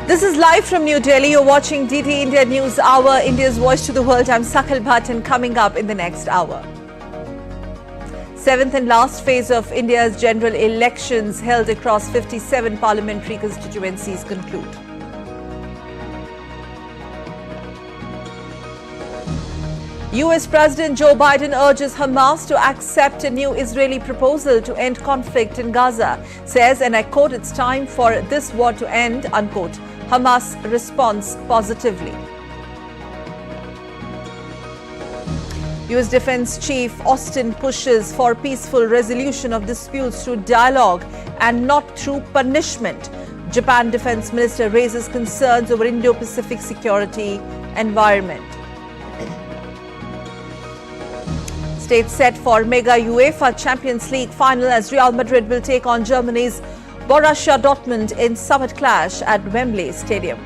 This is live from New Delhi. You're watching DT India News Hour, India's voice to the world. I'm Sakal Bhatt, and coming up in the next hour. Seventh and last phase of India's general elections held across 57 parliamentary constituencies conclude. US President Joe Biden urges Hamas to accept a new Israeli proposal to end conflict in Gaza. Says, and I quote, "It's time for this war to end," unquote. Hamas responds positively. US Defense Chief Austin pushes for peaceful resolution of disputes through dialogue and not through punishment. Japan Defense Minister raises concerns over Indo-Pacific security environment. State set for mega UEFA Champions League final as Real Madrid will take on Germany's Borussia Dortmund in summit clash at Wembley Stadium.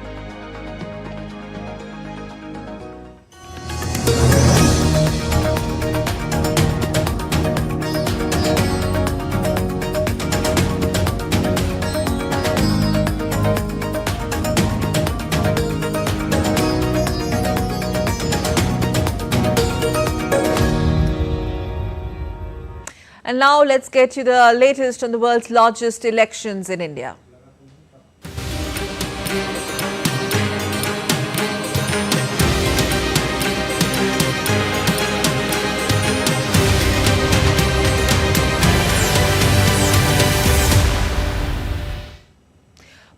And now let's get to the latest on the world's largest elections in India.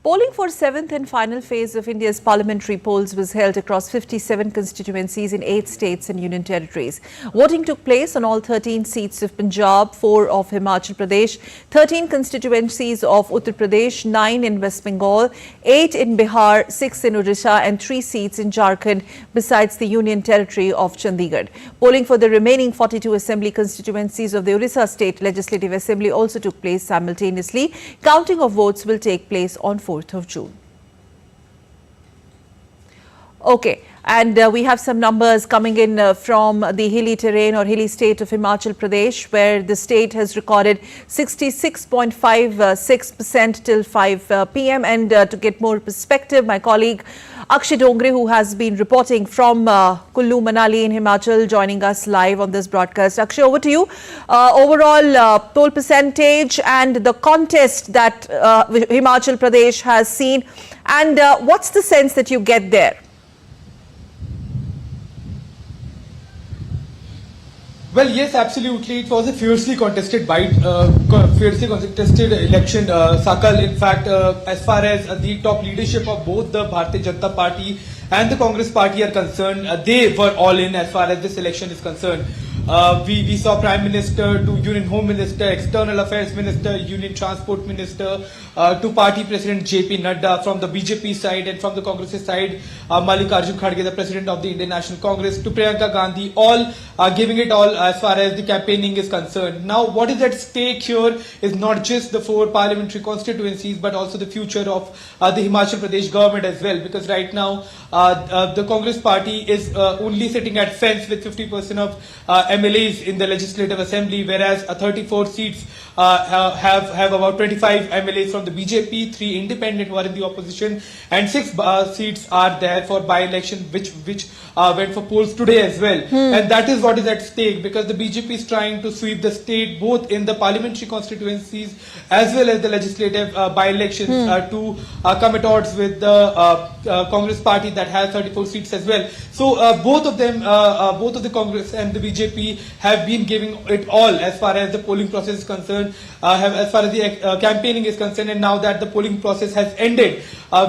Polling for seventh and final phase of India's parliamentary polls was held across 57 constituencies in 8 states and union territories. Voting took place on all 13 seats of Punjab, 4 of Himachal Pradesh, 13 constituencies of Uttar Pradesh, 9 in West Bengal, 8 in Bihar, 6 in Odisha and 3 seats in Jharkhand besides the union territory of Chandigarh. Polling for the remaining 42 assembly constituencies of the Odisha State Legislative Assembly also took place simultaneously. Counting of votes will take place on 4th of June. Okay, and we have some numbers coming in from the hilly terrain or hilly state of Himachal Pradesh, where the state has recorded 66.56% till 5 p.m. And to get more perspective, my colleague Akshay Dongre, who has been reporting from Kullu Manali in Himachal, joining us live on this broadcast. Akshay, over to you. Overall poll percentage and the contest that Himachal Pradesh has seen, and what's the sense that you get there? Well, yes, absolutely. It was a fiercely contested election, Sakal. In fact, as far as the top leadership of both the Bharatiya Janata Party and the Congress Party are concerned, they were all in as far as this election is concerned. We saw Prime Minister to Union Home Minister, External Affairs Minister, Union Transport Minister, to Party President JP Nadda from the BJP side, and from the Congress side, Mallikarjun Kharge, the President of the Indian National Congress, to Priyanka Gandhi, all giving it all as far as the campaigning is concerned. Now, what is at stake here is not just the 4 parliamentary constituencies, but also the future of the Himachal Pradesh government as well, because right now the Congress Party is only sitting at fence with 50% of MLAs in the Legislative Assembly, whereas 34 seats have about 25 MLAs from the BJP, 3 independent who are in the opposition, and 6 seats are there for by-election, which went for polls today as well. And that is what is at stake, because the BJP is trying to sweep the state both in the parliamentary constituencies as well as the legislative by-elections to come at odds with the Congress Party that has 34 seats as well. So both of them, both of the Congress and the BJP have been giving it all as far as the polling process is concerned, as far as the campaigning is concerned, and now that the polling process has ended,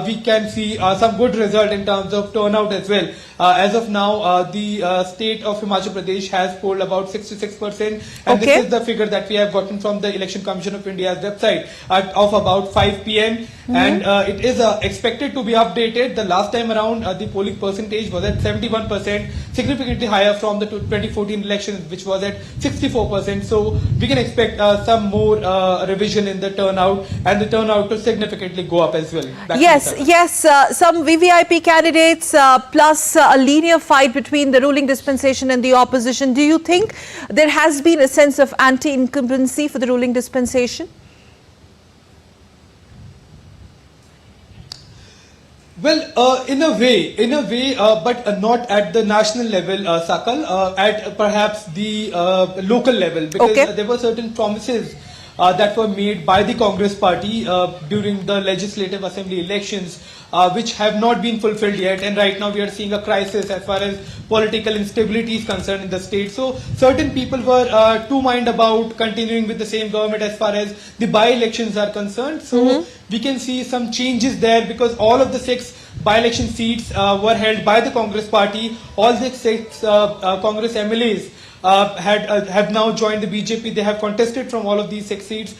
we can see some good result in terms of turnout as well. As of now, the state of Himachal Pradesh has polled about 66%, and this is the figure that we have gotten from the Election Commission of India's website of about 5 p.m. And it is expected to be updated. The last time around, the polling percentage was at 71%, significantly higher from the 2014 elections, which was at 64%. So we can expect some more revision in the turnout, and the turnout to significantly go up as well. Yes, some VVIP candidates plus a linear fight between the ruling dispensation and the opposition. Do you think there has been a sense of anti-incumbency for the ruling dispensation? Well, in a way, but not at the national level, Sakal, at perhaps the local level, because Okay. there were certain promises that were made by the Congress party during the legislative assembly elections, which have not been fulfilled yet. And right now we are seeing a crisis as far as political instability is concerned in the state. So certain people were two mind about continuing with the same government as far as the by-elections are concerned. So we can see some changes there, because all of the 6 by-election seats were held by the Congress party. All the 6 Congress MLAs have now joined the BJP. They have contested from all of these 6 seats.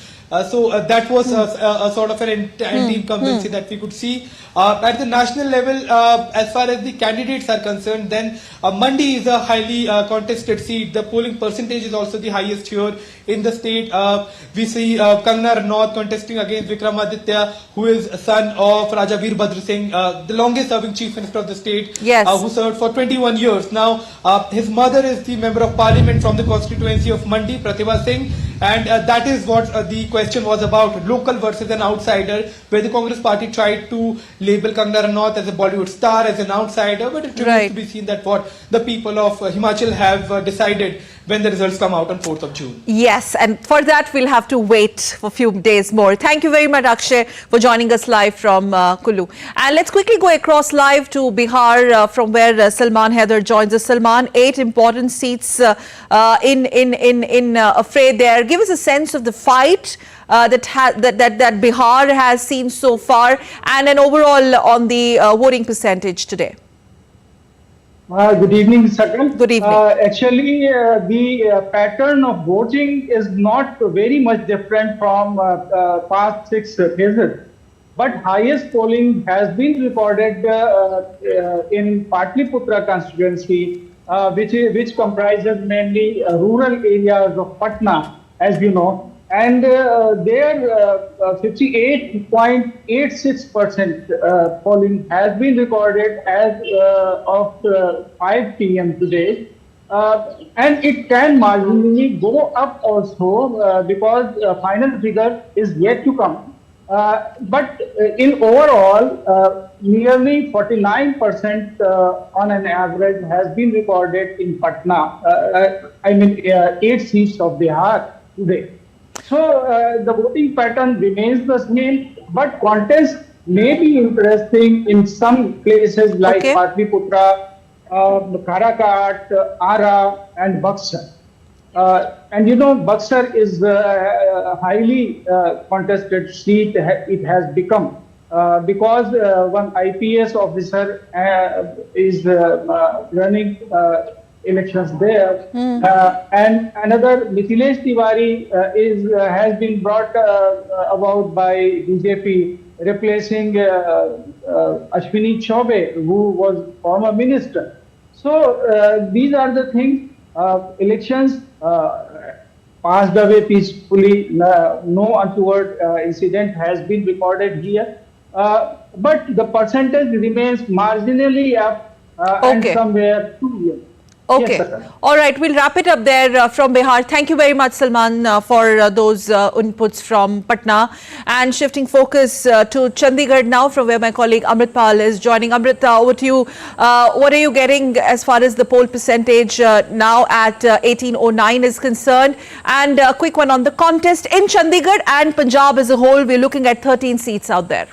So that was a sort of an anti-incumbency that we could see. At the national level, as far as the candidates are concerned, then Mandi is a highly contested seat. The polling percentage is also the highest here in the state. We see Kangana Ranaut contesting against Vikramaditya, who is a son of Raja Veerbhadra Singh, the longest serving chief minister of the state, Yes. who served for 21 years. Now, his mother is the member of parliament from the constituency of Mandi, Pratibha Singh, and that is what the question was about, local versus an outsider, where the Congress party tried to label Kangana Ranaut as a Bollywood star, as an outsider, but it remains Right. to be seen that what the people of Himachal have decided when the results come out on 4th of June. Yes, and for that we'll have to wait for a few days more. Thank you very much, Akshay, for joining us live from Kullu. And let's quickly go across live to Bihar, from where Salman Haider joins us. Salman, 8 important seats in affray there. Give us a sense of the fight that Bihar has seen so far, and an overall on the voting percentage today. Good evening, Sakal. Good evening. Actually, the pattern of voting is not very much different from past 6 phases. But highest polling has been recorded in Patliputra constituency, which comprises mainly rural areas of Patna, as you know. And there 58.86% polling has been recorded as of 5 p.m. today. And it can marginally go up also because final figure is yet to come. But in overall, nearly 49% on an average has been recorded in Patna. 8 seats of Bihar today. So the voting pattern remains the same, but contest may be interesting in some places like Okay. Patliputra, Karakat, Ara, and Buxar. And you know, Buxar is a highly contested seat. It has become because one IPS officer is running elections there, and another Mithilesh Tiwari has been brought about by BJP, replacing Ashwini Chaubey, who was former minister. So these are the things. Elections passed away peacefully. No untoward incident has been recorded here. But the percentage remains marginally up and Okay. somewhere 2 years. Okay. Yes, sir. All right. We'll wrap it up there from Bihar. Thank you very much, Salman, for those inputs from Patna. And shifting focus to Chandigarh now, from where my colleague Amrit Pal is joining. Amrit, over to you. What are you getting as far as the poll percentage now at 1809 is concerned? And a quick one on the contest in Chandigarh and Punjab as a whole. We're looking at 13 seats out there.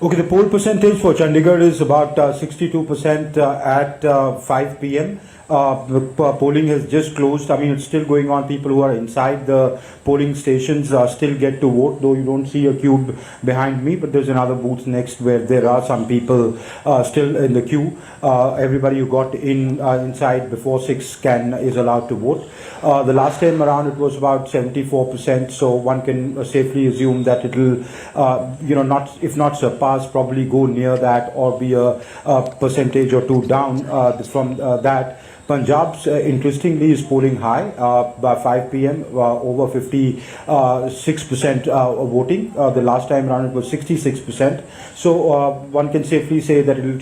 Okay, the poll percentage for Chandigarh is about 62% at 5 p.m. The polling has just closed. I mean, it's still going on. People who are inside the polling stations still get to vote, though you don't see a queue behind me, but there's another booth next where there are some people still in the queue. Everybody who got inside before 6 is allowed to vote. The last time around it was about 74%, so one can safely assume that it'll, not if not surpass, probably go near that or be a percentage or two down from that. Punjab, interestingly, is polling high by 5 p.m. Over 56% voting. The last time around it was 66%. So one can safely say that it will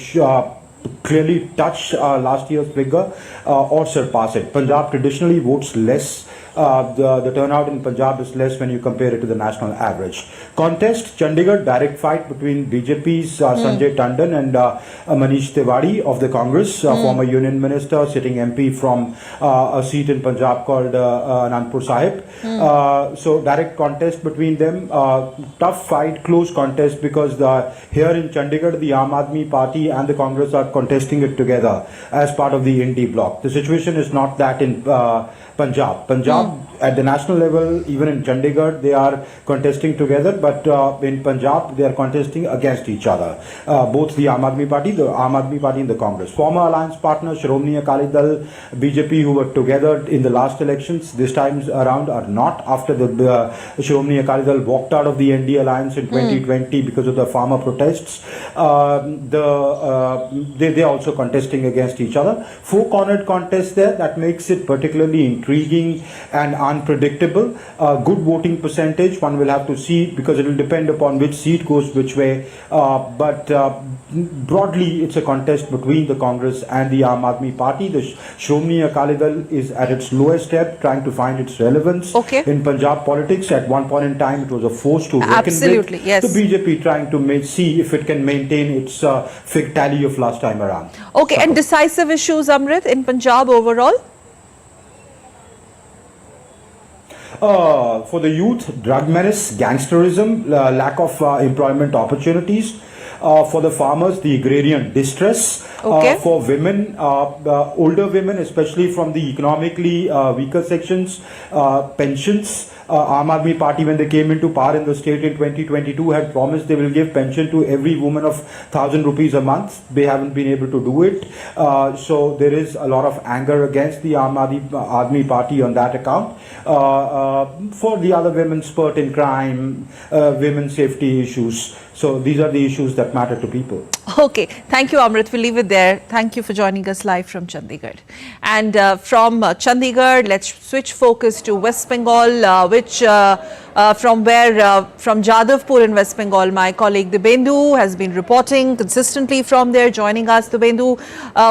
clearly touch last year's figure or surpass it. Punjab traditionally votes less the turnout in Punjab is less when you compare it to the national average. Contest Chandigarh, direct fight between BJP's Sanjay Tandon and Manish Tiwari of the Congress, former Union Minister, sitting MP from a seat in Punjab called Anandpur Sahib. So direct contest between them, tough fight, close contest, because here in Chandigarh the Aam Aadmi Party and the Congress are contesting it together as part of the Indy bloc. The situation is not that in Punjab. At the national level, even in Chandigarh, they are contesting together, but in Punjab, they are contesting against each other. Both the Aam Aadmi Party and the Congress. Former alliance partners, Shromani Akali Dal, BJP, who were together in the last elections, this time around are not, after the Shromani Akali Dal walked out of the ND alliance in 2020 because of the farmer protests. They are also contesting against each other. Four-cornered contest there, that makes it particularly intriguing and unpredictable. Good voting percentage, one will have to see, because it will depend upon which seat goes which way. But broadly, it's a contest between the Congress and the Aam Aadmi Party. The Shromani Akali Dal is at its lowest ebb, trying to find its relevance in Punjab politics. At one point in time, it was a force to reckon with. Yes. The BJP trying to see if it can maintain its fig tally of last time around. Okay, and decisive issues, Amrit, in Punjab overall? For the youth, drug menace, gangsterism, lack of employment opportunities. For the farmers, the agrarian distress. For women, older women, especially from the economically weaker sections, pensions. Aam Aadmi Party, when they came into power in the state in 2022, had promised they will give pension to every woman of 1,000 rupees a month. They haven't been able to do it. So there is a lot of anger against the Aam Aadmi Party on that account. For the other women, spurt in crime, women's safety issues. So these are the issues that matter to people. Okay, thank you, Amrit. We'll leave it there. Thank you for joining us live from Chandigarh. And from Chandigarh, let's switch focus to West Bengal, from Jadavpur in West Bengal, my colleague Dibendu has been reporting consistently from there. Joining us, Dibendu,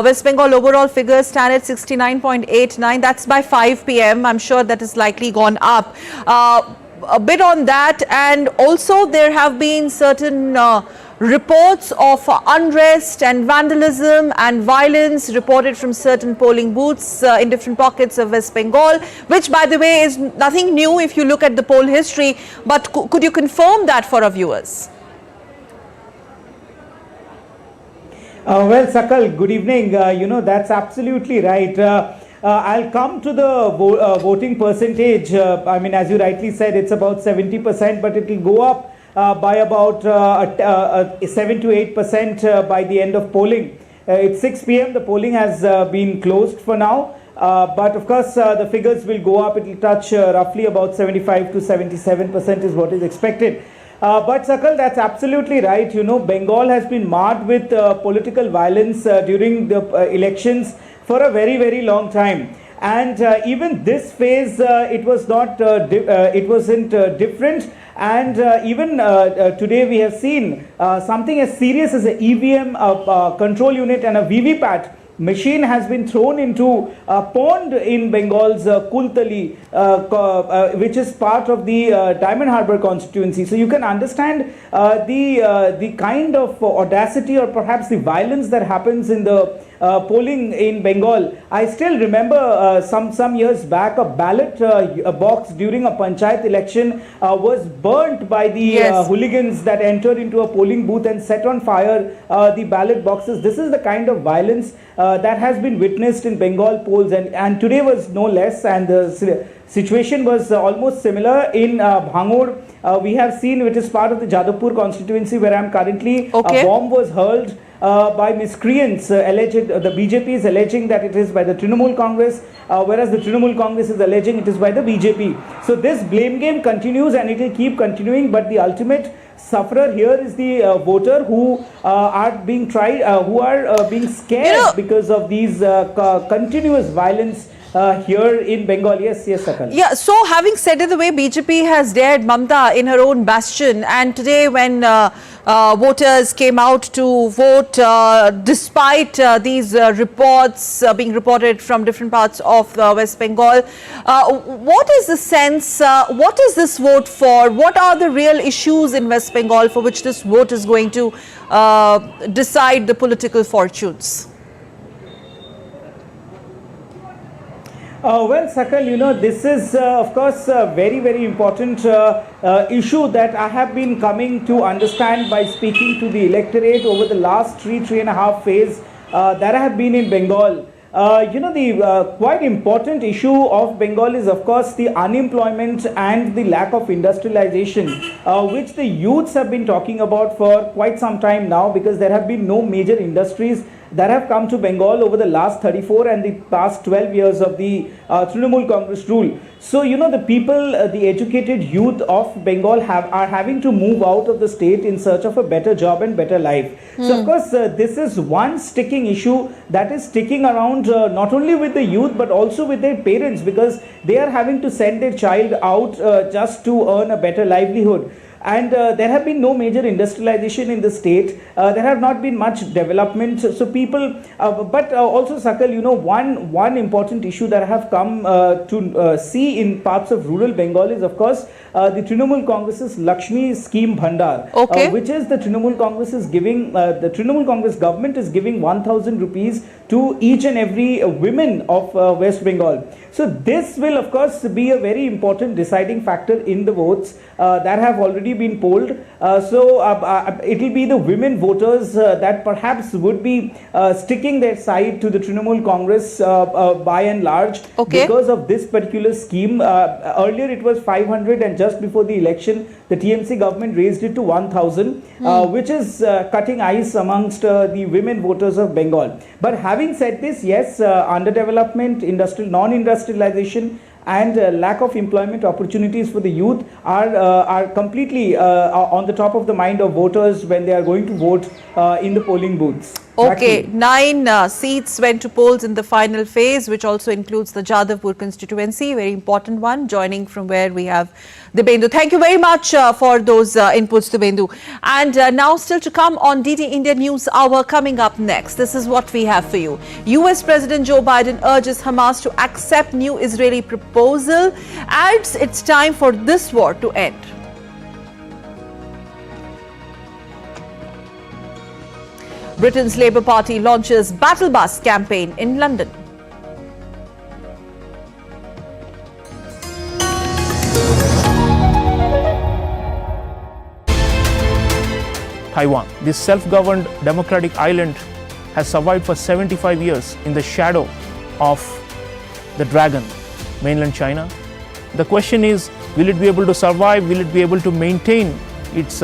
West Bengal overall figures stand at 69.89. That's by 5 p.m. I'm sure that is likely gone up. A bit on that, and also there have been certain reports of unrest and vandalism and violence reported from certain polling booths in different pockets of West Bengal, which, by the way, is nothing new if you look at the poll history. But could you confirm that for our viewers? Well, Sakal, good evening. That's absolutely right. I'll come to the voting percentage. I mean, as you rightly said, it's about 70%, but it will go up by about 7 to 8% by the end of polling. It's 6 p.m. The polling has been closed for now. But of course, the figures will go up. It will touch roughly about 75 to 77% is what is expected. But Sakal, that's absolutely right. Bengal has been marred with political violence during the elections for a very, very long time. And even this phase, it was not, it wasn't different. And even today we have seen something as serious as an EVM control unit and a VVPAT machine has been thrown into a pond in Bengal's Kultali, which is part of the Diamond Harbour constituency. So you can understand the kind of audacity or perhaps the violence that happens in the polling in Bengal. I still remember some years back, a ballot box during a panchayat election was burnt by the hooligans that entered into a polling booth and set on fire the ballot boxes. This is the kind of violence that has been witnessed in Bengal polls, and today was no less, and the situation was almost similar in Bhangur. We have seen, which is part of the Jadavpur constituency where I am currently, a bomb was hurled by miscreants. Alleged, the BJP is alleging that it is by the Trinamool Congress, whereas the Trinamool Congress is alleging it is by the BJP. So this blame game continues and it will keep continuing, but the ultimate sufferer here is the voter who are being being scared because of these continuous violence here in Bengal. Yes, Sakal. Yeah, so having said it, the way BJP has dared Mamta in her own bastion, and today when voters came out to vote despite these reports being reported from different parts of West Bengal. What is the sense? What is this vote for? What are the real issues in West Bengal for which this vote is going to decide the political fortunes? Well, Sakal, this is, of course, a very, very important issue that I have been coming to understand by speaking to the electorate over the last three and a half phase that I have been in Bengal. The quite important issue of Bengal is, of course, the unemployment and the lack of industrialization, which the youths have been talking about for quite some time now, because there have been no major industries that have come to Bengal over the last 34 and the past 12 years of the Trinamool Congress rule. So, the people, the educated youth of Bengal are having to move out of the state in search of a better job and better life. So, of course, this is one sticking issue that is sticking around not only with the youth but also with their parents, because they are having to send their child out just to earn a better livelihood. And there have been no major industrialization in the state. There have not been much development. So people, but also, Sakal, one important issue that I have come to see in parts of rural Bengal is, of course, the Trinamool Congress's Lakshmi Scheme Bhandar, which is the Trinamool Congress is giving, the Trinamool Congress government is giving 1,000 rupees to each and every women of West Bengal. So this will, of course, be a very important deciding factor in the votes that have already been polled. It will be the women voters that perhaps would be sticking their side to the Trinamool Congress by and large, because of this particular scheme. Earlier it was 500, and just before the election the TMC government raised it to 1,000, which is cutting ice amongst the women voters of Bengal. But having said this, yes, underdevelopment, non-industrialization and lack of employment opportunities for the youth are completely on the top of the mind of voters when they are going to vote in the polling booths. Okay, 9 seats went to polls in the final phase, which also includes the Jadavpur constituency, very important one, joining from where we have Dibendu. Thank you very much for those inputs, Dibendu. And now still to come on DD India News Hour, coming up next. This is what we have for you. US President Joe Biden urges Hamas to accept new Israeli proposal, adds it's time for this war to end. Britain's Labour Party launches Battle Bus campaign in London. Taiwan, this self-governed democratic island, has survived for 75 years in the shadow of the dragon, mainland China. The question is, will it be able to survive? Will it be able to maintain its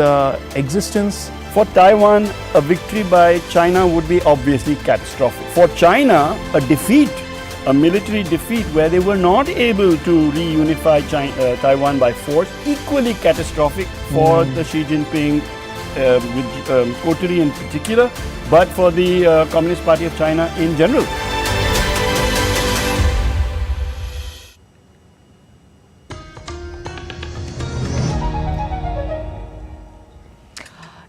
existence? For Taiwan, a victory by China would be obviously catastrophic. For China, a defeat, a military defeat where they were not able to reunify Taiwan by force, equally catastrophic for the Xi Jinping, with Coterie in particular, but for the Communist Party of China in general.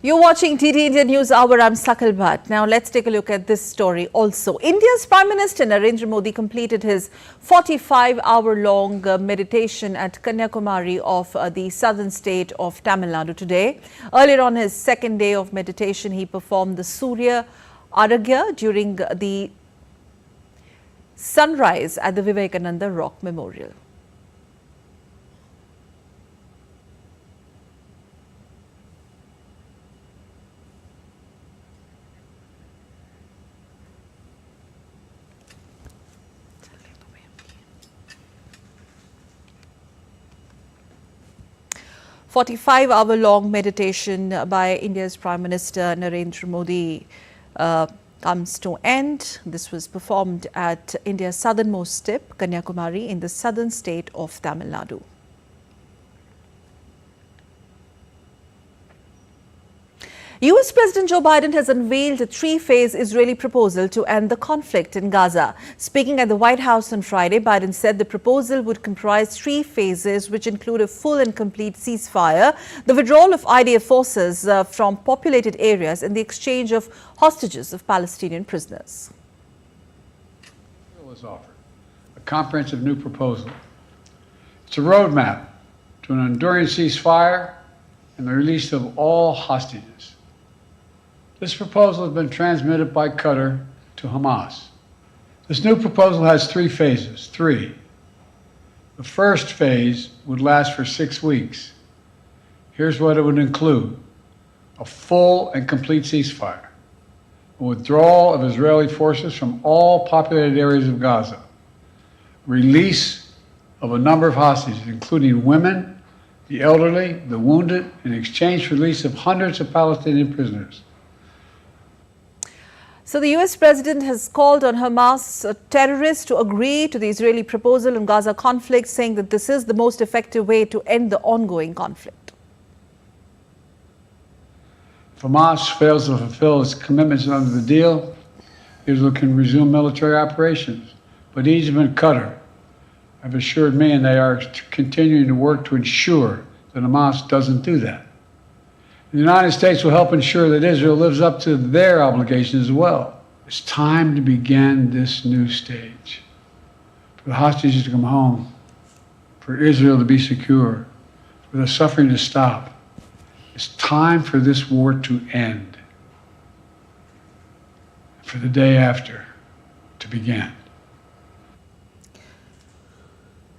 You're watching DD India News Hour. I'm Sakal Bhatt. Now let's take a look at this story also. India's Prime Minister Narendra Modi completed his 45-hour-long meditation at Kanyakumari of the southern state of Tamil Nadu today. Earlier on his second day of meditation, he performed the Surya Aragya during the sunrise at the Vivekananda Rock Memorial. A 45-hour-long meditation by India's Prime Minister Narendra Modi comes to end. This was performed at India's southernmost tip, Kanyakumari, in the southern state of Tamil Nadu. US President Joe Biden has unveiled a three-phase Israeli proposal to end the conflict in Gaza. Speaking at the White House on Friday, Biden said the proposal would comprise three phases, which include a full and complete ceasefire, the withdrawal of IDF forces from populated areas, and the exchange of hostages of Palestinian prisoners. Was offered a comprehensive new proposal. It's a roadmap to an enduring ceasefire and the release of all hostages. This proposal has been transmitted by Qatar to Hamas. This new proposal has three phases. The first phase would last for 6 weeks. Here's what it would include: a full and complete ceasefire, a withdrawal of Israeli forces from all populated areas of Gaza, release of a number of hostages, including women, the elderly, the wounded, and exchange for release of hundreds of Palestinian prisoners. So the US president has called on Hamas terrorists to agree to the Israeli proposal on Gaza conflict, saying that this is the most effective way to end the ongoing conflict. If Hamas fails to fulfill its commitments under the deal, Israel can resume military operations. But Egypt and Qatar have assured me, and they are continuing to work to ensure that Hamas doesn't do that. The United States will help ensure that Israel lives up to their obligations as well. It's time to begin this new stage. For the hostages to come home, for Israel to be secure, for the suffering to stop. It's time for this war to end, for the day after to begin.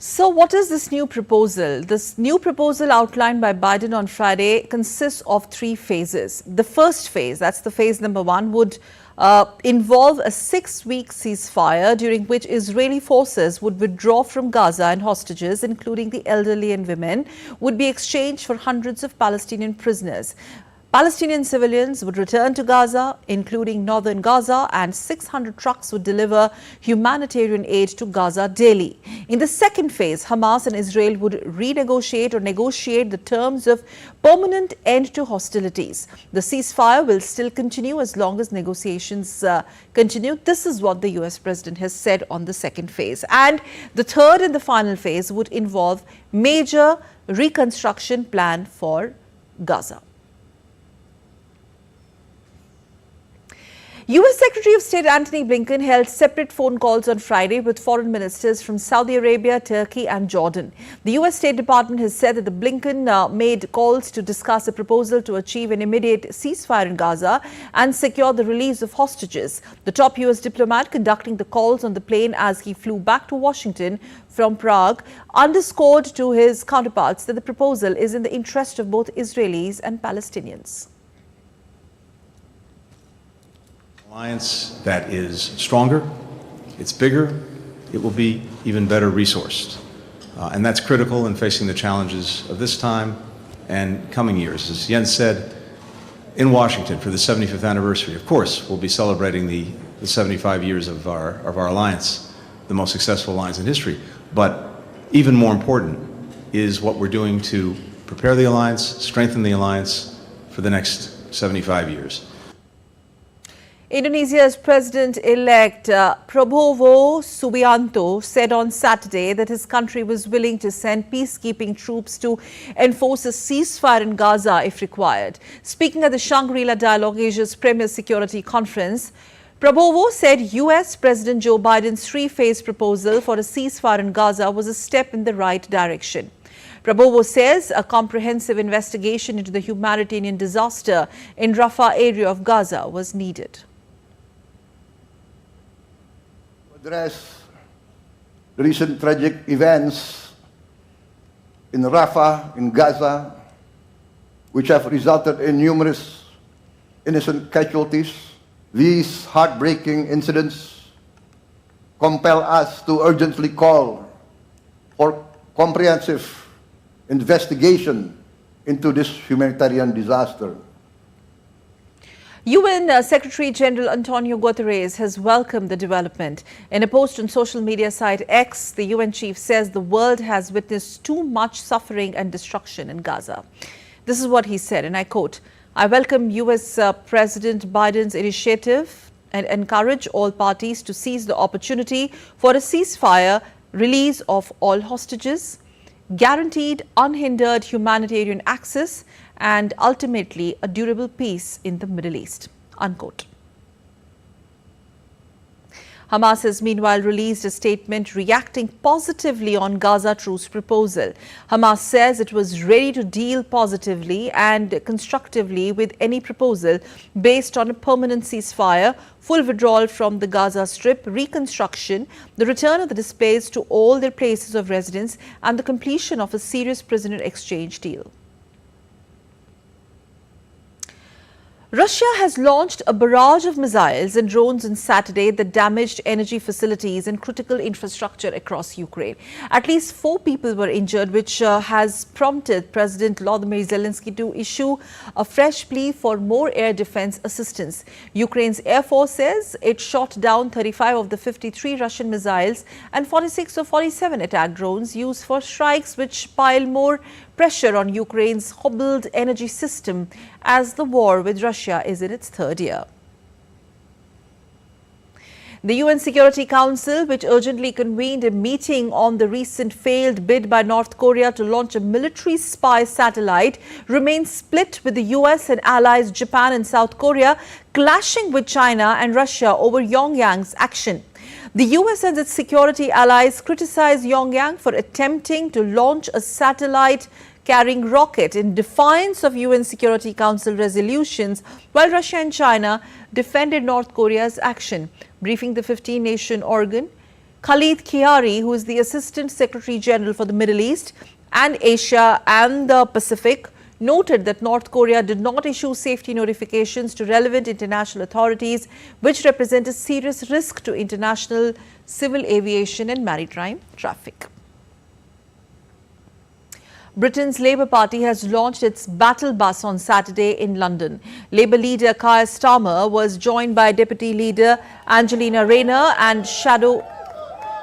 So what is this new proposal? This new proposal outlined by Biden on Friday consists of three phases. The first phase, that's the phase number one, would involve a 6-week ceasefire during which Israeli forces would withdraw from Gaza, and hostages, including the elderly and women, would be exchanged for hundreds of Palestinian prisoners. Palestinian civilians would return to Gaza, including northern Gaza, and 600 trucks would deliver humanitarian aid to Gaza daily. In the second phase, Hamas and Israel would renegotiate or negotiate the terms of permanent end to hostilities. The ceasefire will still continue as long as negotiations continue. This is what the US president has said on the second phase. And the third and the final phase would involve major reconstruction plan for Gaza. US Secretary of State Antony Blinken held separate phone calls on Friday with foreign ministers from Saudi Arabia, Turkey and Jordan. The US State Department has said that the Blinken made calls to discuss a proposal to achieve an immediate ceasefire in Gaza and secure the release of hostages. The top US diplomat conducting the calls on the plane as he flew back to Washington from Prague underscored to his counterparts that the proposal is in the interest of both Israelis and Palestinians. Alliance that is stronger, it's bigger, it will be even better resourced. And that's critical in facing the challenges of this time and coming years. As Jens said, in Washington for the 75th anniversary, of course, we'll be celebrating the 75 years of our alliance, the most successful alliance in history. But even more important is what we're doing to prepare the alliance, strengthen the alliance for the next 75 years. Indonesia's President-elect Prabowo Subianto said on Saturday that his country was willing to send peacekeeping troops to enforce a ceasefire in Gaza if required. Speaking at the Shangri-La Dialogue, Asia's premier security conference, Prabowo said US President Joe Biden's three-phase proposal for a ceasefire in Gaza was a step in the right direction. Prabowo says a comprehensive investigation into the humanitarian disaster in Rafah area of Gaza was needed. Address the recent tragic events in Rafah, in Gaza, which have resulted in numerous innocent casualties. These heartbreaking incidents compel us to urgently call for comprehensive investigation into this humanitarian disaster. UN Secretary General Antonio Guterres has welcomed the development. In a post on social media site X, the UN chief says the world has witnessed too much suffering and destruction in Gaza. This is what he said, and I quote, I welcome US President Biden's initiative and encourage all parties to seize the opportunity for a ceasefire, release of all hostages, guaranteed unhindered humanitarian access, and ultimately a durable peace in the Middle East. Unquote. Hamas has meanwhile released a statement reacting positively on Gaza truce proposal. Hamas says it was ready to deal positively and constructively with any proposal based on a permanent ceasefire, full withdrawal from the Gaza Strip, reconstruction, the return of the displaced to all their places of residence, and the completion of a serious prisoner exchange deal. Russia has launched a barrage of missiles and drones on Saturday that damaged energy facilities and critical infrastructure across Ukraine. At least 4 people were injured, which has prompted President Volodymyr Zelensky to issue a fresh plea for more air defense assistance. Ukraine's Air Force says it shot down 35 of the 53 Russian missiles and 46 of 47 attack drones used for strikes, which pile more pressure on Ukraine's hobbled energy system as the war with Russia is in its 3rd year. The UN Security Council, which urgently convened a meeting on the recent failed bid by North Korea to launch a military spy satellite, remains split, with the US and allies Japan and South Korea clashing with China and Russia over Pyongyang's action. The US and its security allies criticize Pyongyang for attempting to launch a satellite carrying rocket in defiance of UN Security Council resolutions, while Russia and China defended North Korea's action. Briefing the 15-nation organ, Khalid Khiari, who is the Assistant Secretary General for the Middle East and Asia and the Pacific, noted that North Korea did not issue safety notifications to relevant international authorities, which represent a serious risk to international civil aviation and maritime traffic. Britain's Labour Party has launched its battle bus on Saturday in London. Labour leader Keir Starmer was joined by Deputy Leader Angelina Rayner and Shadow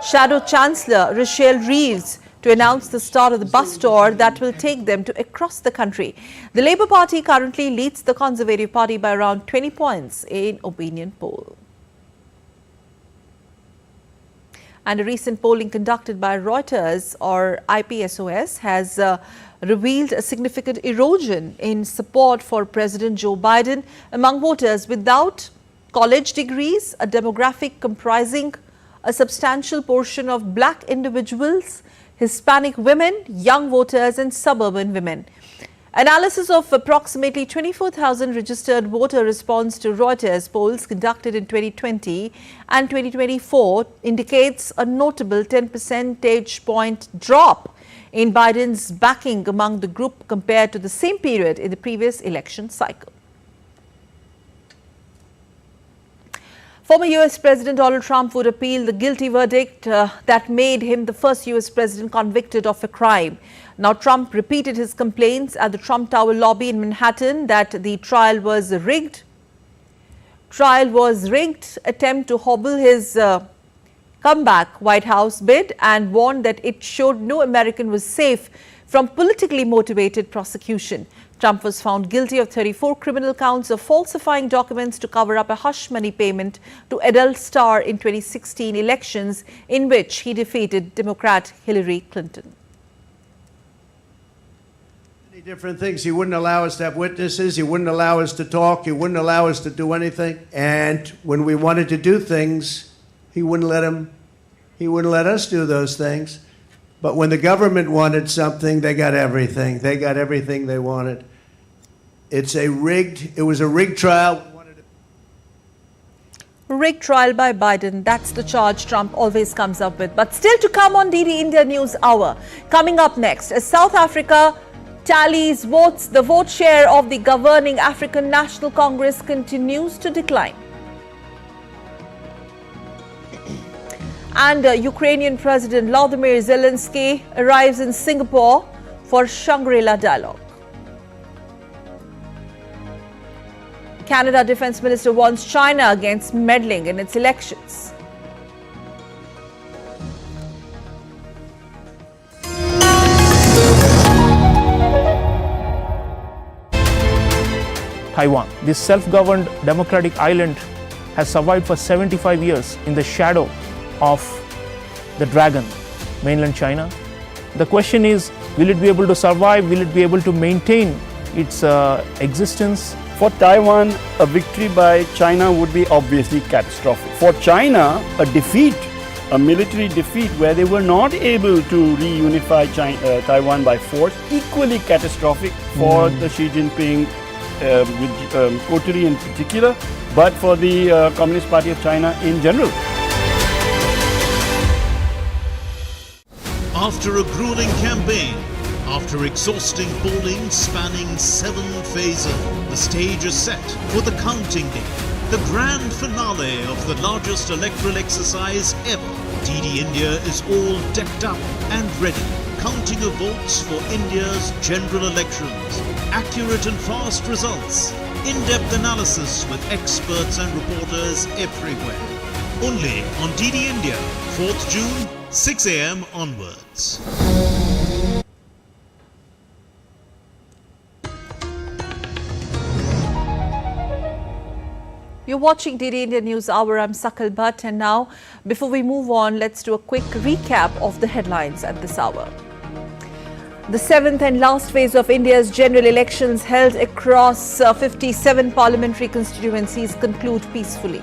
Chancellor Rochelle Reeves to announce the start of the bus tour that will take them across the country. The Labour Party currently leads the Conservative Party by around 20 points in opinion poll. And a recent polling conducted by Reuters or IPSOS has revealed a significant erosion in support for President Joe Biden among voters without college degrees, a demographic comprising a substantial portion of black individuals, Hispanic women, young voters and suburban women. Analysis of approximately 24,000 registered voter response to Reuters polls conducted in 2020 and 2024 indicates a notable 10 percentage point drop in Biden's backing among the group compared to the same period in the previous election cycle. Former US President Donald Trump would appeal the guilty verdict that made him the first US president convicted of a crime. Now, Trump repeated his complaints at the Trump Tower lobby in Manhattan that the trial was rigged. Attempt to hobble his comeback White House bid, and warned that it showed no American was safe from politically motivated prosecution. Trump was found guilty of 34 criminal counts of falsifying documents to cover up a hush money payment to adult star in 2016 elections in which he defeated Democrat Hillary Clinton. Different things. He wouldn't allow us to have witnesses. He wouldn't allow us to talk. He wouldn't allow us to do anything. And when we wanted to do things, he wouldn't let us do those things. But when the government wanted something, they got everything. They got everything they wanted. It was a rigged trial. Rigged trial by Biden. That's the charge Trump always comes up with. But still to come on DD India News Hour. Coming up next, as South Africa tallies votes, the vote share of the governing African National Congress continues to decline. And Ukrainian President Volodymyr Zelensky arrives in Singapore for Shangri-La dialogue. Canada Defence Minister warns China against meddling in its elections. Taiwan. This self-governed democratic island has survived for 75 years in the shadow of the dragon, mainland China. The question is, will it be able to survive? Will it be able to maintain its existence? For Taiwan, a victory by China would be obviously catastrophic. For China, a defeat, a military defeat where they were not able to reunify Taiwan by force, equally catastrophic for the Xi Jinping, with Coterie in particular, but for the Communist Party of China in general. After a grueling campaign, after exhausting polling spanning 7 phases, the stage is set for the counting day, the grand finale of the largest electoral exercise ever. DD India is all decked up and ready, counting of votes for India's general elections. Accurate and fast results, in-depth analysis with experts and reporters everywhere. Only on DD India, 4th June, 6 AM onwards. You're watching DD India News Hour. I'm Sakal Bhatt, and now, before we move on, let's do a quick recap of the headlines at this hour. The 7th and last phase of India's general elections held across 57 parliamentary constituencies conclude peacefully.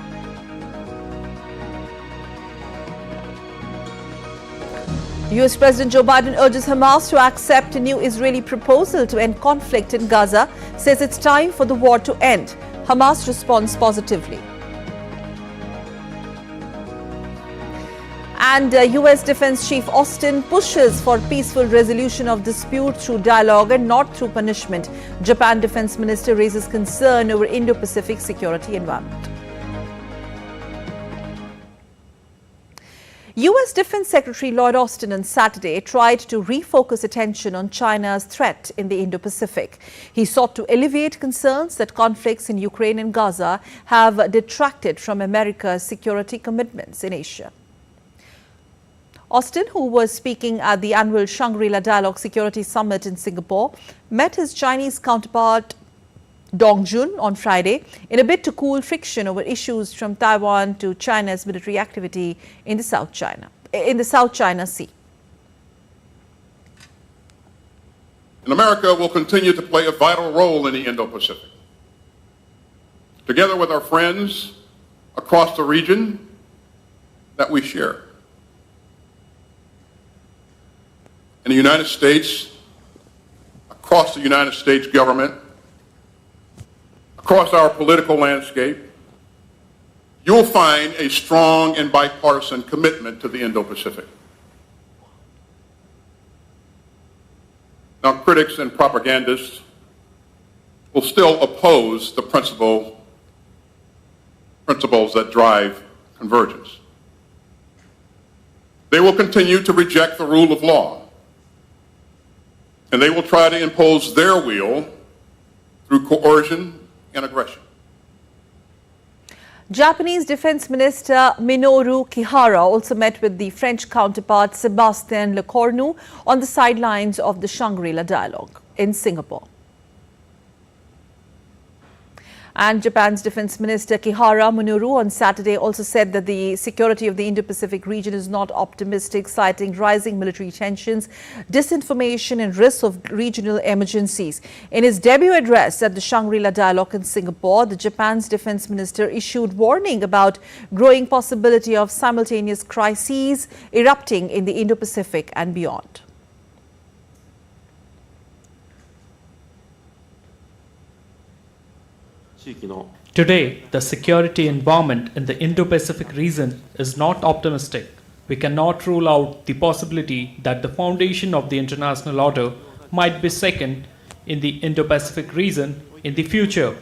US President Joe Biden urges Hamas to accept a new Israeli proposal to end conflict in Gaza, says it's time for the war to end. Hamas responds positively. And US Defense Chief Austin pushes for peaceful resolution of dispute through dialogue and not through punishment. Japan Defense Minister raises concern over Indo-Pacific security environment. US Defense Secretary Lloyd Austin on Saturday tried to refocus attention on China's threat in the Indo-Pacific. He sought to alleviate concerns that conflicts in Ukraine and Gaza have detracted from America's security commitments in Asia. Austin, who was speaking at the annual Shangri-La Dialogue Security Summit in Singapore, met his Chinese counterpart Dong Jun on Friday in a bid to cool friction over issues from Taiwan to China's military activity in the South China Sea. And America will continue to play a vital role in the Indo-Pacific. Together with our friends across the region that we share. In the United States, across the United States government, across our political landscape, you'll find a strong and bipartisan commitment to the Indo-Pacific. Now, critics and propagandists will still oppose the principles that drive convergence. They will continue to reject the rule of law, and they will try to impose their will through coercion and aggression. Japanese Defense Minister Minoru Kihara also met with the French counterpart Sébastien Lecornu on the sidelines of the Shangri-La Dialogue in Singapore. And Japan's Defense Minister Kihara Minoru on Saturday also said that the security of the Indo-Pacific region is not optimistic, citing rising military tensions, disinformation and risks of regional emergencies. In his debut address at the Shangri-La Dialogue in Singapore, the Japan's Defense Minister issued warning about growing possibility of simultaneous crises erupting in the Indo-Pacific and beyond. Today, the security environment in the Indo-Pacific region is not optimistic. We cannot rule out the possibility that the foundation of the international order might be shaken in the Indo-Pacific region in the future.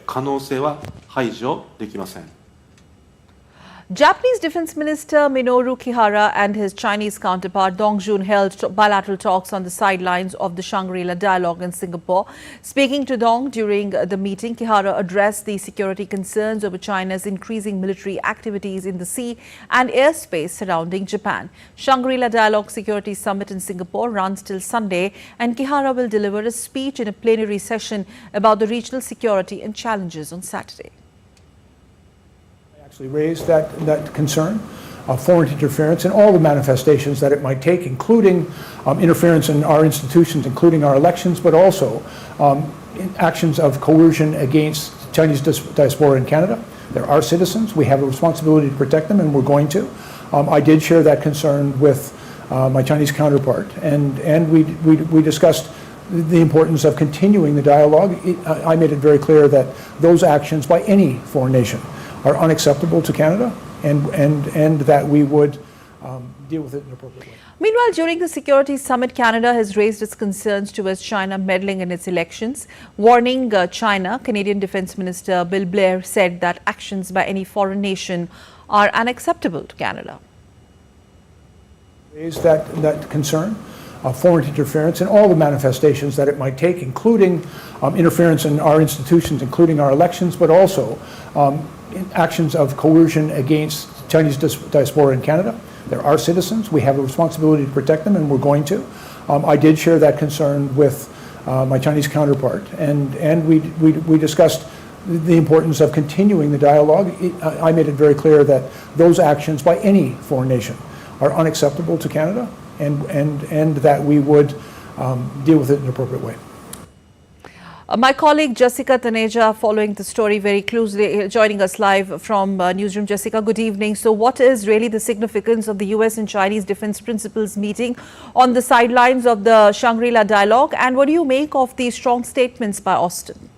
Japanese Defense Minister Minoru Kihara and his Chinese counterpart Dong Jun held bilateral talks on the sidelines of the Shangri-La dialogue in Singapore. Speaking to Dong during the meeting, Kihara addressed the security concerns over China's increasing military activities in the sea and airspace surrounding Japan. Shangri-La Dialogue Security Summit in Singapore runs till Sunday, and Kihara will deliver a speech in a plenary session about the regional security and challenges on Saturday. Actually raised that concern of foreign interference and all the manifestations that it might take, including interference in our institutions, including our elections, but also actions of coercion against Chinese diaspora in Canada. They're our citizens. We have a responsibility to protect them, and we're going to. I did share that concern with my Chinese counterpart, and we discussed the importance of continuing the dialogue. I made it very clear that those actions by any foreign nation are unacceptable to Canada, and that we would deal with it in an appropriate way. Meanwhile, during the security summit, Canada has raised its concerns towards China meddling in its elections. Warning China, Canadian Defence Minister Bill Blair said that actions by any foreign nation are unacceptable to Canada. Raised that concern of foreign interference and all the manifestations that it might take, including interference in our institutions, including our elections, but also actions of coercion against Chinese diaspora in Canada. They're our citizens. We have a responsibility to protect them, and we're going to. I did share that concern with my Chinese counterpart, and we discussed the importance of continuing the dialogue. I made it very clear that those actions by any foreign nation are unacceptable to Canada, and that we would deal with it in an appropriate way. My colleague Jessica Taneja following the story very closely, joining us live from Newsroom. Jessica, good evening. So what is really the significance of the US and Chinese defense principals meeting on the sidelines of the Shangri-La dialogue, and what do you make of the strong statements by Austin?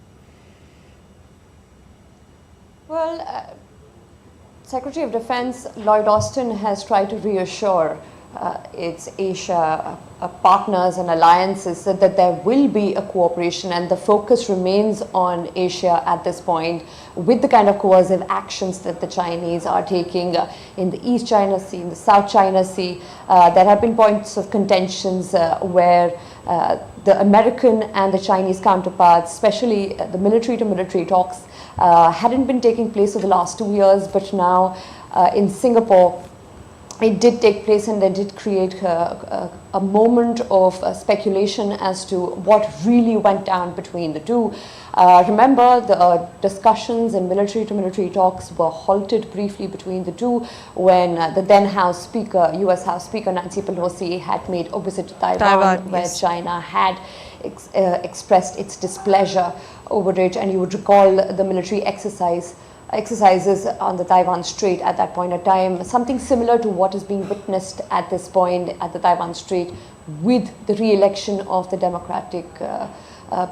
Well, Secretary of Defense Lloyd Austin has tried to reassure its Asia partners and alliances that there will be a cooperation, and the focus remains on Asia at this point, with the kind of coercive actions that the Chinese are taking in the East China Sea, in the South China Sea. There have been points of contentions where the American and the Chinese counterparts, especially the military-to-military talks, hadn't been taking place for the last 2 years, but now in Singapore, it did take place, and it did create a moment of speculation as to what really went down between the two. Remember, the discussions and military-to-military talks were halted briefly between the two when the then House Speaker, US House Speaker Nancy Pelosi, had made a visit to Taiwan, where yes. China had expressed its displeasure over it. And you would recall the military exercises on the Taiwan Strait at that point in time, something similar to what is being witnessed at this point at the Taiwan Strait with the re-election of the Democratic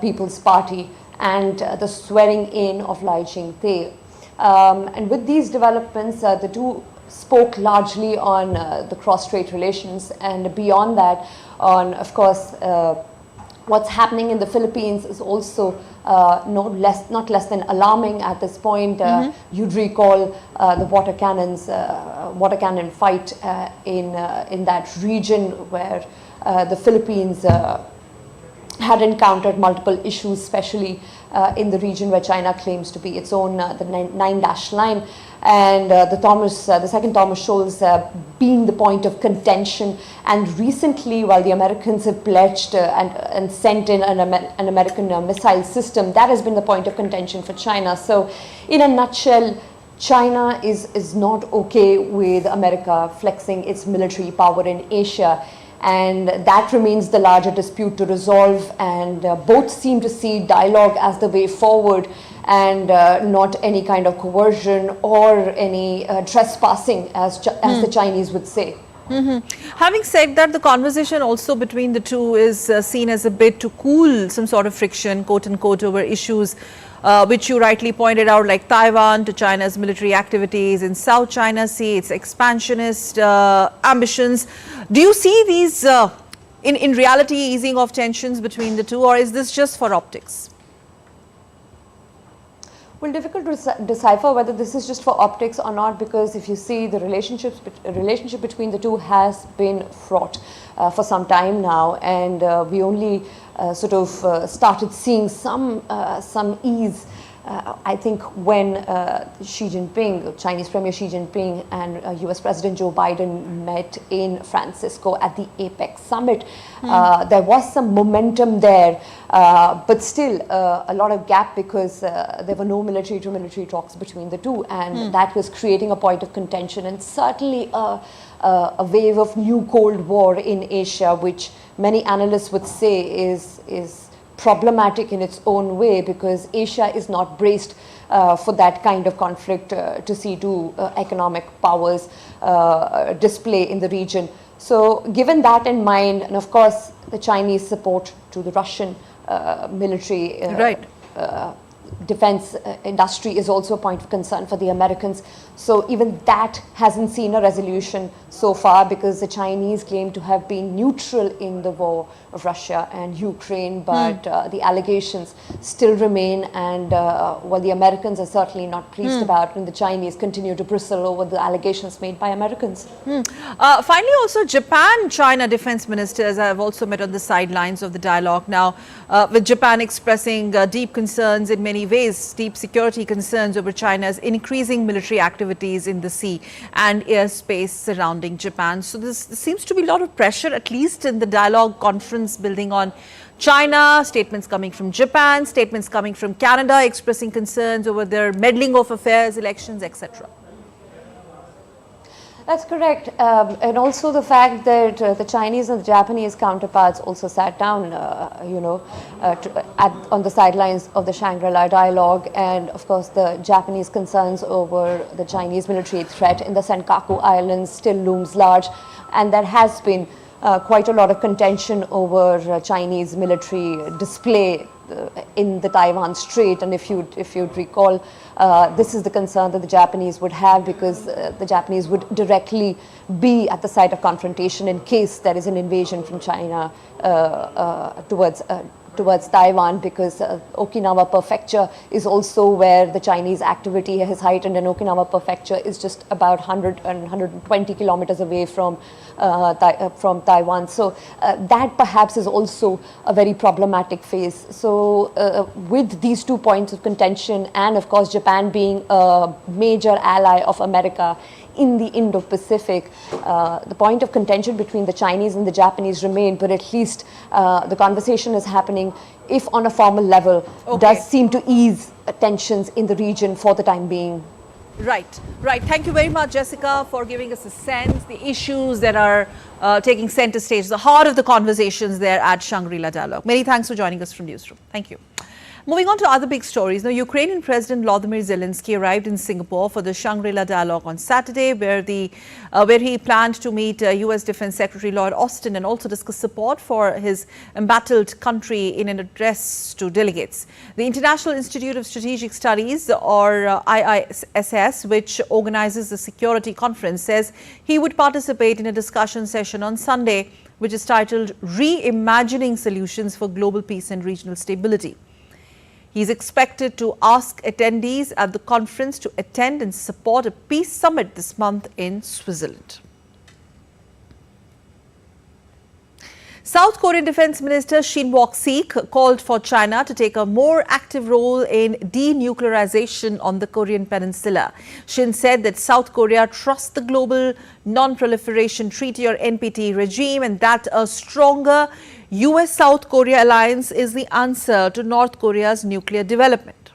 People's Party and the swearing in of Lai Ching-te. And with these developments, the two spoke largely on the cross-strait relations, and beyond that, on, of course, what's happening in the Philippines is also not less than alarming at this point. You'd recall the water cannon fight in that region, where the Philippines had encountered multiple issues, especially in the region where China claims to be its own, the nine-dash line, and the second Thomas Shoals being the point of contention. And recently, while the Americans have pledged and sent in an American missile system, that has been the point of contention for China. So in a nutshell, China is not okay with America flexing its military power in Asia, and that remains the larger dispute to resolve, and both seem to see dialogue as the way forward, and not any kind of coercion or any trespassing, as the Chinese would say. Having said that, the conversation also between the two is seen as a bit to cool some sort of friction, quote unquote, over issues which you rightly pointed out, like Taiwan, to China's military activities in South China Sea, its expansionist ambitions. Do you see these in reality easing of tensions between the two, or is this just for optics? Well, difficult to decipher whether this is just for optics or not, because if you see the relationship between the two has been fraught for some time now, and we only started seeing some ease. I think when Xi Jinping, Chinese Premier Xi Jinping and US President Joe Biden met in Francisco at the APEC summit, there was some momentum there, but still a lot of gap because there were no military to military talks between the two, and that was creating a point of contention and certainly a wave of new Cold War in Asia, which many analysts would say is problematic in its own way, because Asia is not braced for that kind of conflict to see two economic powers display in the region. So given that in mind, and of course the Chinese support to the Russian military defense industry is also a point of concern for the Americans. So even that hasn't seen a resolution so far, because the Chinese claim to have been neutral in the war of Russia and Ukraine, but the allegations still remain, and while the Americans are certainly not pleased about it, and the Chinese continue to bristle over the allegations made by Americans. Finally, also Japan-China defense ministers have also met on the sidelines of the dialogue now, with Japan expressing deep concerns in many ways, deep security concerns over China's increasing military activities in the sea and airspace surrounding Japan. So there seems to be a lot of pressure, at least in the dialogue conference, building on China, statements coming from Japan, statements coming from Canada expressing concerns over their meddling of affairs, elections, etc. That's correct, and also the fact that the Chinese and the Japanese counterparts also sat down, on the sidelines of the Shangri-La dialogue, and of course the Japanese concerns over the Chinese military threat in the Senkaku Islands still looms large, and there has been quite a lot of contention over Chinese military display in the Taiwan Strait, and if you'd recall, this is the concern that the Japanese would have, because the Japanese would directly be at the site of confrontation in case there is an invasion from China towards Taiwan, because Okinawa Prefecture is also where the Chinese activity has heightened, and Okinawa Prefecture is just about 100 and 120 kilometers away from Taiwan. So that perhaps is also a very problematic phase. So with these 2 points of contention, and of course Japan being a major ally of America in the Indo-Pacific, the point of contention between the Chinese and the Japanese remain, but at least the conversation is happening, if on a formal level, does seem to ease tensions in the region for the time being. Right. Thank you very much, Jessica, for giving us a sense, the issues that are taking center stage, the heart of the conversations there at Shangri-La Dialogue. Many thanks for joining us from Newsroom. Thank you. Moving on to other big stories. Now, Ukrainian President Volodymyr Zelensky arrived in Singapore for the Shangri-La Dialogue on Saturday, where he planned to meet US Defense Secretary Lloyd Austin and also discuss support for his embattled country in an address to delegates. The International Institute of Strategic Studies, or IISS, which organizes the security conference, says he would participate in a discussion session on Sunday, which is titled Reimagining Solutions for Global Peace and Regional Stability. He is expected to ask attendees at the conference to attend and support a peace summit this month in Switzerland. South Korean Defense Minister Shin Wok-sik called for China to take a more active role in denuclearization on the Korean Peninsula. Shin said that South Korea trusts the Global Non-Proliferation Treaty, or NPT, regime, and that a stronger US-South Korea alliance is the answer to North Korea's nuclear development.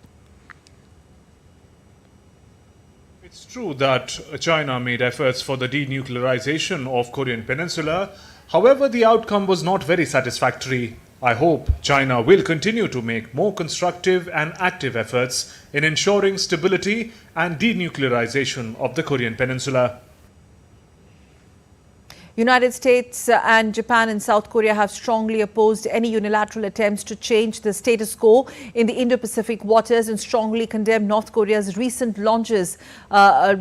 It's true that China made efforts for the denuclearization of Korean Peninsula. However, the outcome was not very satisfactory. I hope China will continue to make more constructive and active efforts in ensuring stability and denuclearization of the Korean Peninsula. United States and Japan and South Korea have strongly opposed any unilateral attempts to change the status quo in the Indo-Pacific waters and strongly condemned North Korea's recent launches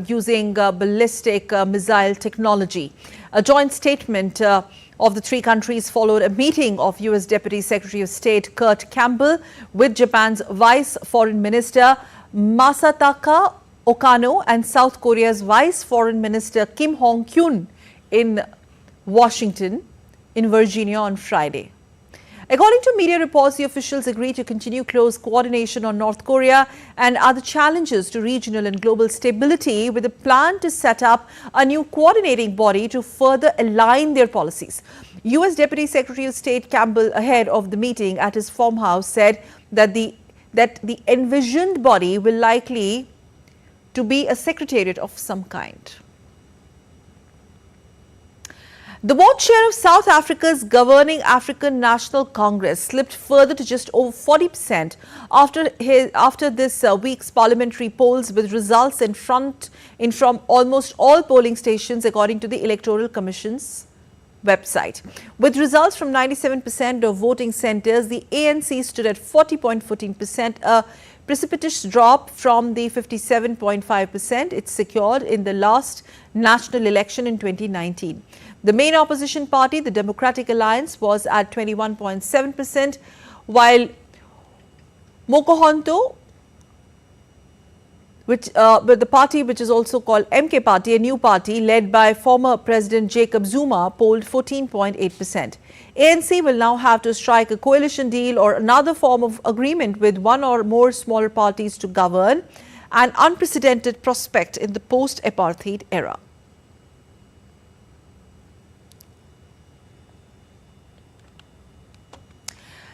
using ballistic missile technology. A joint statement of the three countries followed a meeting of US Deputy Secretary of State Kurt Campbell with Japan's Vice Foreign Minister Masataka Okano and South Korea's Vice Foreign Minister Kim Hong-kyun in Washington, in Virginia on Friday. According to media reports, the officials agreed to continue close coordination on North Korea and other challenges to regional and global stability, with a plan to set up a new coordinating body to further align their policies. U.S. Deputy Secretary of State Campbell, ahead of the meeting at his farmhouse, said that the envisioned body will likely to be a secretariat of some kind. The vote share of South Africa's governing African National Congress slipped further to just over 40% after this week's parliamentary polls, with results in from almost all polling stations, according to the Electoral Commission's website. With results from 97% of voting centres, the ANC stood at 40.14%, a precipitous drop from the 57.5% it secured in the last national election in 2019. The main opposition party, the Democratic Alliance, was at 21.7%, while Mokohonto, with the party which is also called MK Party, a new party led by former President Jacob Zuma, polled 14.8%. ANC will now have to strike a coalition deal or another form of agreement with one or more smaller parties to govern, an unprecedented prospect in the post-apartheid era.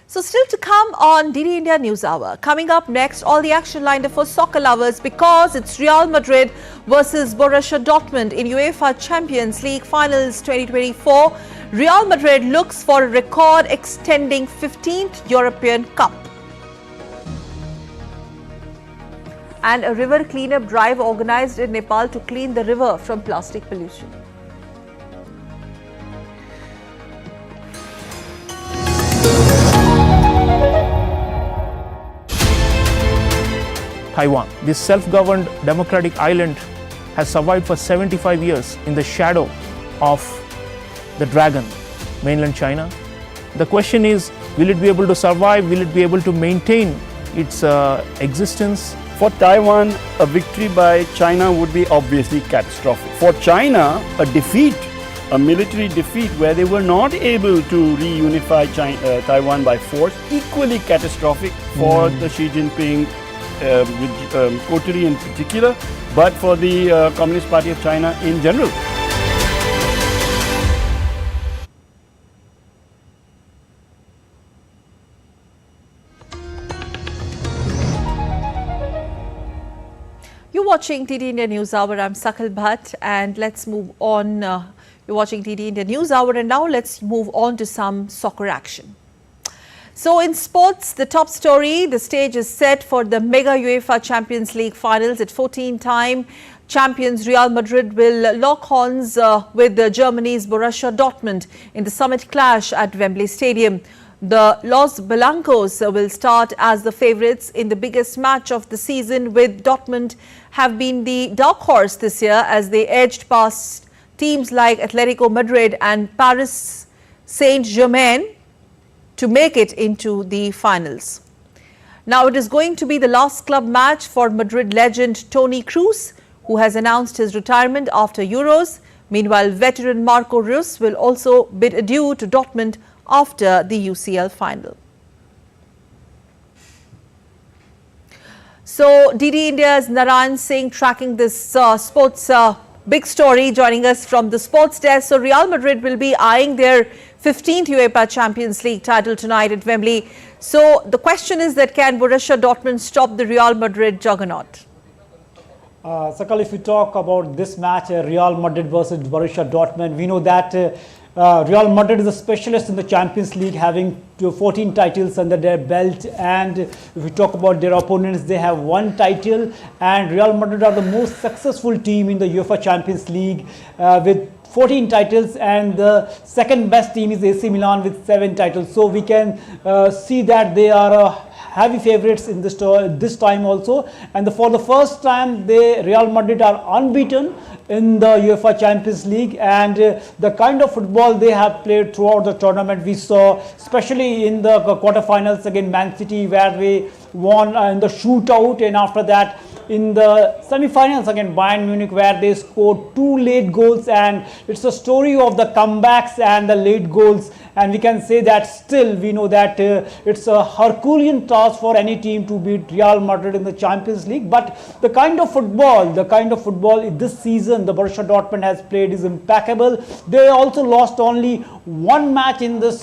So still to come on DD India News Hour. Coming up next, all the action lined up for soccer lovers, because it's Real Madrid versus Borussia Dortmund in UEFA Champions League Finals 2024. Real Madrid looks for a record-extending 15th European Cup. And a river cleanup drive organized in Nepal to clean the river from plastic pollution. Taiwan, this self-governed democratic island, has survived for 75 years in the shadow of the dragon, mainland China. The question is, will it be able to survive? Will it be able to maintain its existence? For Taiwan, a victory by China would be obviously catastrophic. For China, a military defeat where they were not able to reunify Taiwan by force, equally catastrophic for the Xi Jinping coterie in particular, but for the Communist Party of China in general. You're watching DD India News Hour. I'm Sakal Bhatt, and let's move on. You're watching DD India News Hour, and now let's move on to some soccer action. So in sports, the top story, the stage is set for the mega UEFA Champions League finals. At 14-time champions Real Madrid will lock horns with Germany's Borussia Dortmund in the summit clash at Wembley Stadium. The Los Blancos will start as the favourites in the biggest match of the season, with Dortmund have been the dark horse this year as they edged past teams like Atletico Madrid and Paris Saint-Germain to make it into the finals. Now it is going to be the last club match for Madrid legend Toni Kroos, who has announced his retirement after Euros. Meanwhile, veteran Marco Reus will also bid adieu to Dortmund after the UCL final. So DD India's Narayan Singh tracking this sports big story, joining us from the sports desk. So Real Madrid will be eyeing their 15th UEFA Champions League title tonight at Wembley. So the question is that, can Borussia Dortmund stop the Real Madrid juggernaut? Sakal, if we talk about this match, Real Madrid versus Borussia Dortmund, we know that Real Madrid is a specialist in the Champions League, having 14 titles under their belt. And if we talk about their opponents, they have 1 title, and Real Madrid are the most successful team in the UEFA Champions League with 14 titles, and the second best team is AC Milan with 7 titles. So we can see that they are heavy favorites in this time also, and for the first time Real Madrid are unbeaten in the UEFA Champions League, and the kind of football they have played throughout the tournament, we saw especially in the quarterfinals against Man City, where they won in the shootout, and after that in the semi-finals against Bayern Munich, where they scored 2 late goals, and it's a story of the comebacks and the late goals. And we can say that still we know that it's a Herculean task for any team to beat Real Madrid in the Champions League. But the kind of football this season the Borussia Dortmund has played is impeccable. They also lost only one match in this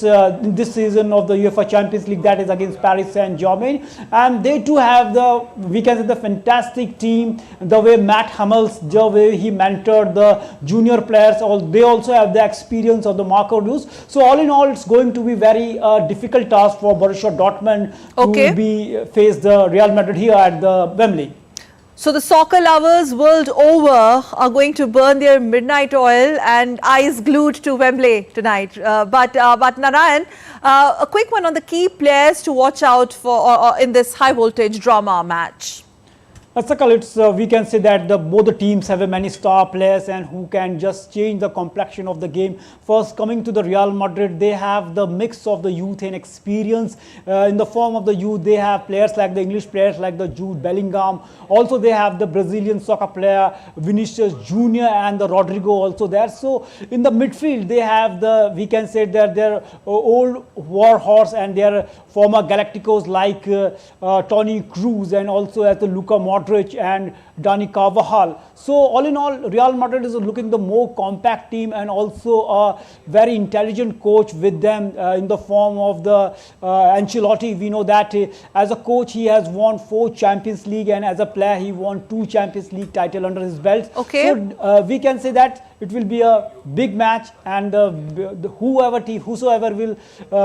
season of the UEFA Champions League, that is against Paris Saint-Germain. And they too have the fantastic team, the way Matt Hummels, the way he mentored the junior players, they also have the experience of the Marco Reus. So all in all, it's going to be very difficult task for Borussia Dortmund to face the Real Madrid here at the Wembley. So the soccer lovers world over are going to burn their midnight oil and eyes glued to Wembley tonight. But Narayan, a quick one on the key players to watch out for in this high voltage drama match. Sakal, we can say that both the teams have many star players and who can just change the complexion of the game. First, coming to the Real Madrid, they have the mix of the youth and experience. In the form of the youth, they have players like the English players like the Jude Bellingham. Also, they have the Brazilian soccer player Vinicius Junior and the Rodrigo also there. So, in the midfield, they have we can say that their old war horse and their former Galacticos like Toni Kroos, and also as the Luka Modric and Dani Carvajal. So all in all, Real Madrid is looking the more compact team, and also a very intelligent coach with them in the form of the Ancelotti. We know that as a coach he has won 4 Champions League, and as a player he won 2 Champions League title under his belt. So we can say that it will be a big match, and whosoever will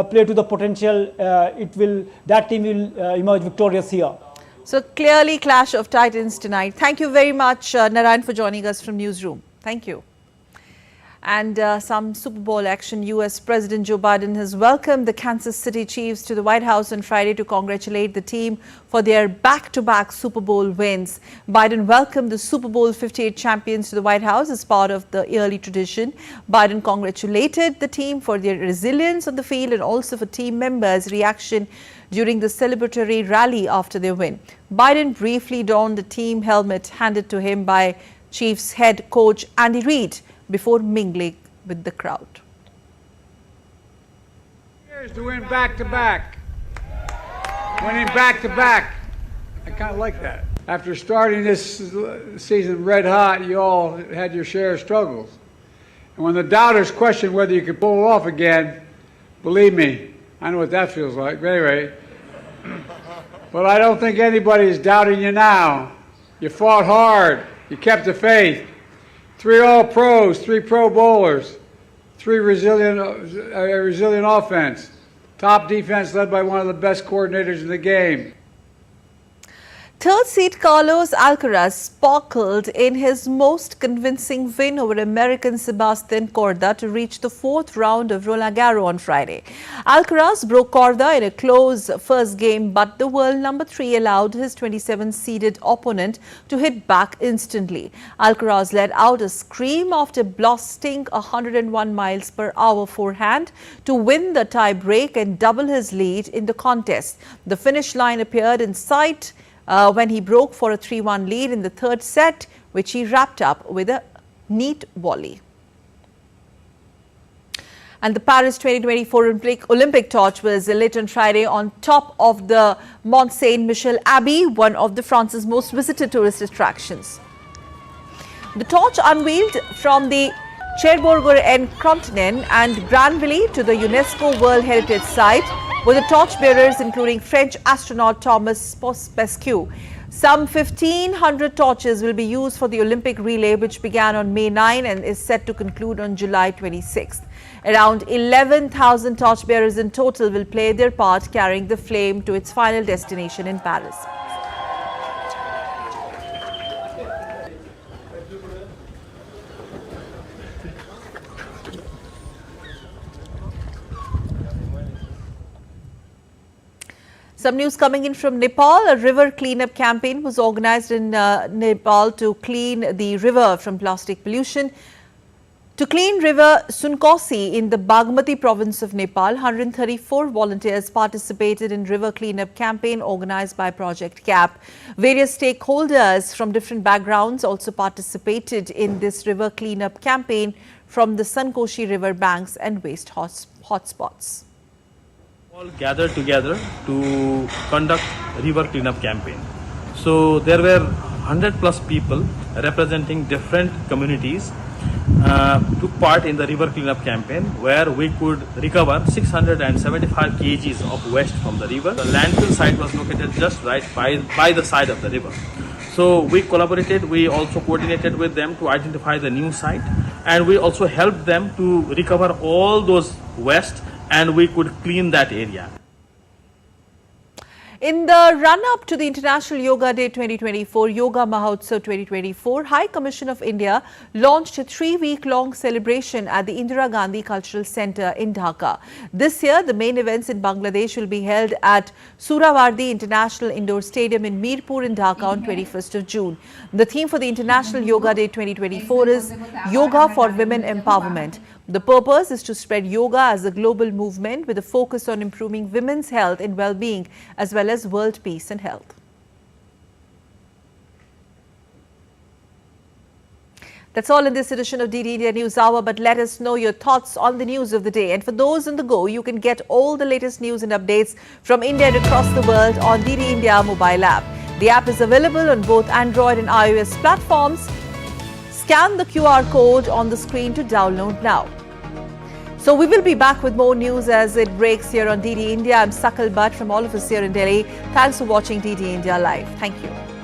play to the potential, that team will emerge victorious here. So clearly clash of titans tonight. Thank you very much, Narayan, for joining us from Newsroom. Thank you. And some Super Bowl action. US President Joe Biden has welcomed the Kansas City Chiefs to the White House on Friday to congratulate the team for their back-to-back Super Bowl wins. Biden welcomed the Super Bowl 58 champions to the White House as part of the yearly tradition. Biden congratulated the team for their resilience on the field and also for team members' reaction during the celebratory rally after their win. Biden briefly donned the team helmet handed to him by Chiefs head coach Andy Reid before mingling with the crowd. Here's to win back-to-back. Winning back-to-back. I kind of like that. After starting this season red hot, you all had your share of struggles. And when the doubters questioned whether you could pull it off again, believe me, I know what that feels like. But anyway, but I don't think anybody is doubting you now. You fought hard. You kept the faith. 3 All-Pros, 3 Pro Bowlers, 3 resilient offense, top defense led by one of the best coordinators in the game. Third seed Carlos Alcaraz sparkled in his most convincing win over American Sebastian Corda to reach the 4th round of Roland Garros on Friday. Alcaraz broke Corda in a close first game, but the world number 3 allowed his 27-seeded opponent to hit back instantly. Alcaraz let out a scream after blasting 101 miles per hour forehand to win the tie break and double his lead in the contest. The finish line appeared in sight when he broke for a 3-1 lead in the third set, which he wrapped up with a neat volley. And the Paris 2024 Olympic torch was lit on Friday on top of the Mont Saint-Michel Abbey, one of France's most visited tourist attractions. The torch unveiled from the Cherbourg en Continent and Granville to the UNESCO World Heritage Site, with the torchbearers including French astronaut Thomas Pesquet. Some 1,500 torches will be used for the Olympic relay, which began on May 9 and is set to conclude on July 26. Around 11,000 torchbearers in total will play their part, carrying the flame to its final destination in Paris. Some news coming in from Nepal. A river cleanup campaign was organized in Nepal to clean the river from plastic pollution. To clean river Sunkosi in the Bagmati province of Nepal, 134 volunteers participated in river cleanup campaign organized by Project CAP. Various stakeholders from different backgrounds also participated in this river cleanup campaign from the Sunkosi river banks and waste hotspots. All gathered together to conduct river cleanup campaign. So there were 100+ people representing different communities took part in the river cleanup campaign, where we could recover 675 kgs of waste from the river. The landfill site was located just right by the side of the river. So we collaborated, we also coordinated with them to identify the new site, and we also helped them to recover all those waste, and we could clean that area. In the run-up to the International Yoga Day 2024, Yoga Mahotsav 2024, High Commission of India launched a 3-week-long celebration at the Indira Gandhi Cultural Centre in Dhaka. This year, the main events in Bangladesh will be held at Surawardi International Indoor Stadium in Mirpur in Dhaka on 21st of June. The theme for the International Yoga Day 2024 is Yoga for Women Empowerment. The purpose is to spread yoga as a global movement with a focus on improving women's health and well-being as well as world peace and health. That's all in this edition of DD India News Hour, but let us know your thoughts on the news of the day. And for those on the go, you can get all the latest news and updates from India and across the world on DD India mobile app. The app is available on both Android and iOS platforms. Scan the QR code on the screen to download now. So we will be back with more news as it breaks here on DD India. I'm Sakal Bhatt from all of us here in Delhi. Thanks for watching DD India Live. Thank you.